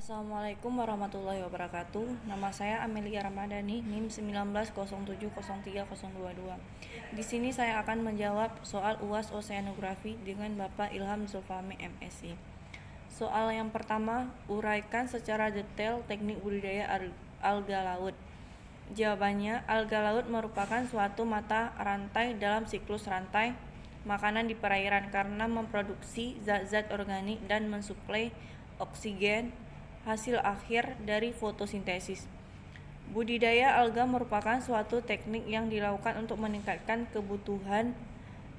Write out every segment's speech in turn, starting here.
Assalamualaikum warahmatullahi wabarakatuh. Nama saya Amelia Ramadhani, NIM 1907030222. Di sini saya akan menjawab soal UAS Oseanografi dengan Bapak Ilham Zulfami MSc. Soal yang pertama, uraikan secara detail teknik budidaya alga laut. Jawabannya, alga laut merupakan suatu mata rantai dalam siklus rantai makanan di perairan karena memproduksi zat-zat organik dan mensuplai oksigen hasil akhir dari fotosintesis. Budidaya alga merupakan suatu teknik yang dilakukan untuk meningkatkan kebutuhan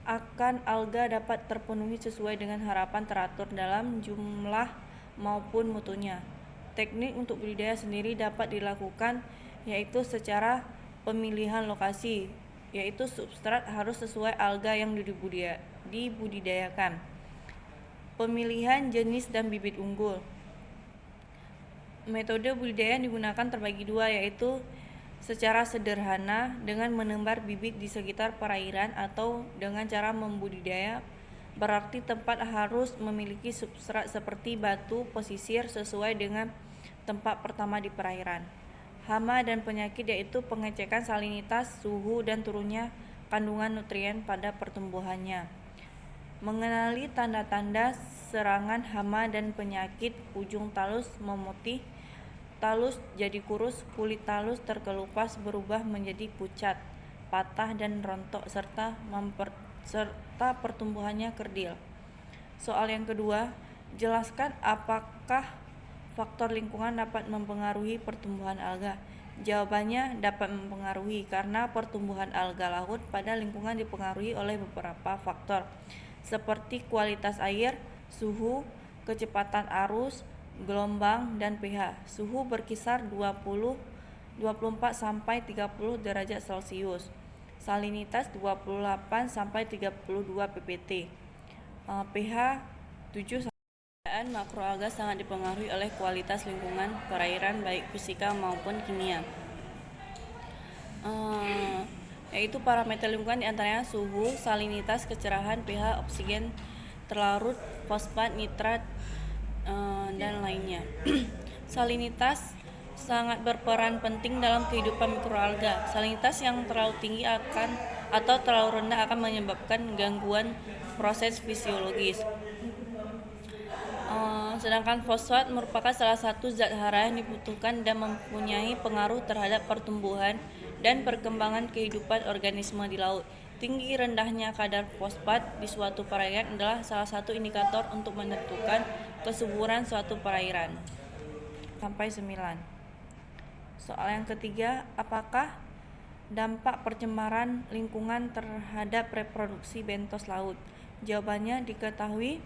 akan alga dapat terpenuhi sesuai dengan harapan teratur dalam jumlah maupun mutunya. Teknik untuk budidaya sendiri dapat dilakukan yaitu secara pemilihan lokasi, yaitu substrat harus sesuai alga yang dibudidayakan. Pemilihan jenis dan bibit unggul. Metode budidaya yang digunakan terbagi dua, yaitu secara sederhana dengan menebar bibit di sekitar perairan atau dengan cara membudidaya, berarti tempat harus memiliki substrat seperti batu pesisir sesuai dengan tempat pertama di perairan. Hama dan penyakit yaitu pengecekan salinitas, suhu, dan turunnya kandungan nutrien pada pertumbuhannya. Mengenali tanda-tanda serangan hama dan penyakit, ujung talus memutih, talus jadi kurus, kulit talus terkelupas berubah menjadi pucat, patah dan rontok serta pertumbuhannya kerdil. Soal yang kedua, jelaskan apakah faktor lingkungan dapat mempengaruhi pertumbuhan alga. Jawabannya dapat mempengaruhi karena pertumbuhan alga laut pada lingkungan dipengaruhi oleh beberapa faktor seperti kualitas air, suhu, kecepatan arus, gelombang, dan pH. Suhu berkisar 24 sampai 30 derajat Celcius. Salinitas 28 sampai 32 ppt. pH 7. Makroalga sangat dipengaruhi oleh kualitas lingkungan perairan baik fisika maupun kimia. Yaitu parameter lingkungan diantaranya suhu, salinitas, kecerahan, pH, oksigen terlarut, fosfat, nitrat, dan lainnya. Salinitas sangat berperan penting dalam kehidupan mikroalga. Salinitas yang terlalu tinggi atau terlalu rendah akan menyebabkan gangguan proses fisiologis. Sedangkan fosfat merupakan salah satu zat hara yang dibutuhkan dan mempunyai pengaruh terhadap pertumbuhan dan perkembangan kehidupan organisme di laut. Tinggi rendahnya kadar fosfat di suatu perairan adalah salah satu indikator untuk menentukan kesuburan suatu perairan. Sampai 9. Soal yang ketiga, apakah dampak pencemaran lingkungan terhadap reproduksi bentos laut? Jawabannya, diketahui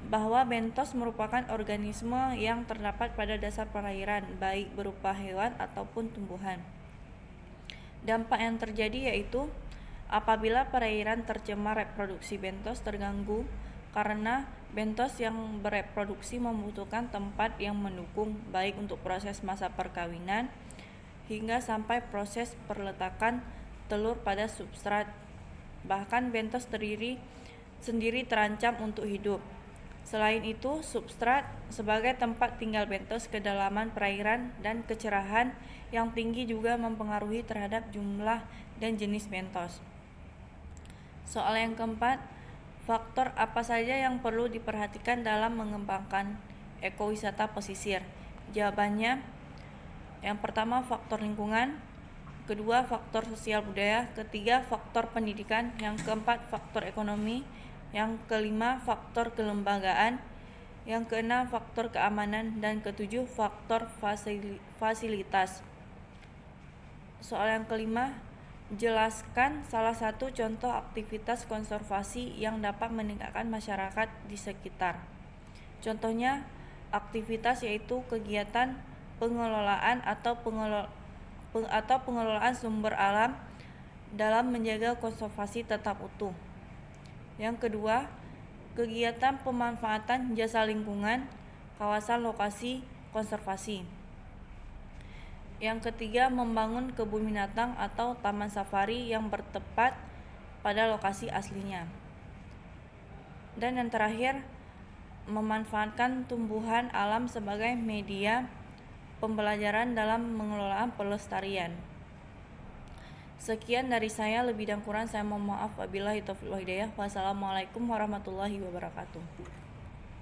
bahwa bentos merupakan organisme yang terdapat pada dasar perairan, baik berupa hewan ataupun tumbuhan. Dampak yang terjadi yaitu apabila perairan tercemar, reproduksi bentos terganggu karena bentos yang bereproduksi membutuhkan tempat yang mendukung baik untuk proses masa perkawinan hingga sampai proses perletakan telur pada substrat. Bahkan bentos sendiri terancam untuk hidup. Selain itu, substrat sebagai tempat tinggal bentos, kedalaman perairan, dan kecerahan yang tinggi juga mempengaruhi terhadap jumlah dan jenis bentos. Soal yang keempat, faktor apa saja yang perlu diperhatikan dalam mengembangkan ekowisata pesisir? Jawabannya, yang pertama faktor lingkungan, kedua faktor sosial budaya, ketiga faktor pendidikan, yang keempat faktor ekonomi, yang kelima faktor kelembagaan, yang keenam faktor keamanan, dan ketujuh faktor fasilitas. Soal yang kelima, jelaskan salah satu contoh aktivitas konservasi yang dapat meningkatkan masyarakat di sekitar. Contohnya, aktivitas yaitu kegiatan pengelolaan atau pengelolaan sumber alam dalam menjaga konservasi tetap utuh. Yang kedua, kegiatan pemanfaatan jasa lingkungan, kawasan lokasi konservasi. Yang ketiga, membangun kebun binatang atau taman safari yang bertempat pada lokasi aslinya. Dan yang terakhir, memanfaatkan tumbuhan alam sebagai media pembelajaran dalam mengelola pelestarian. Sekian dari saya, lebih dan kurang saya mohon maaf. Wabillahi taufiq wal hidayah. Wassalamualaikum warahmatullahi wabarakatuh.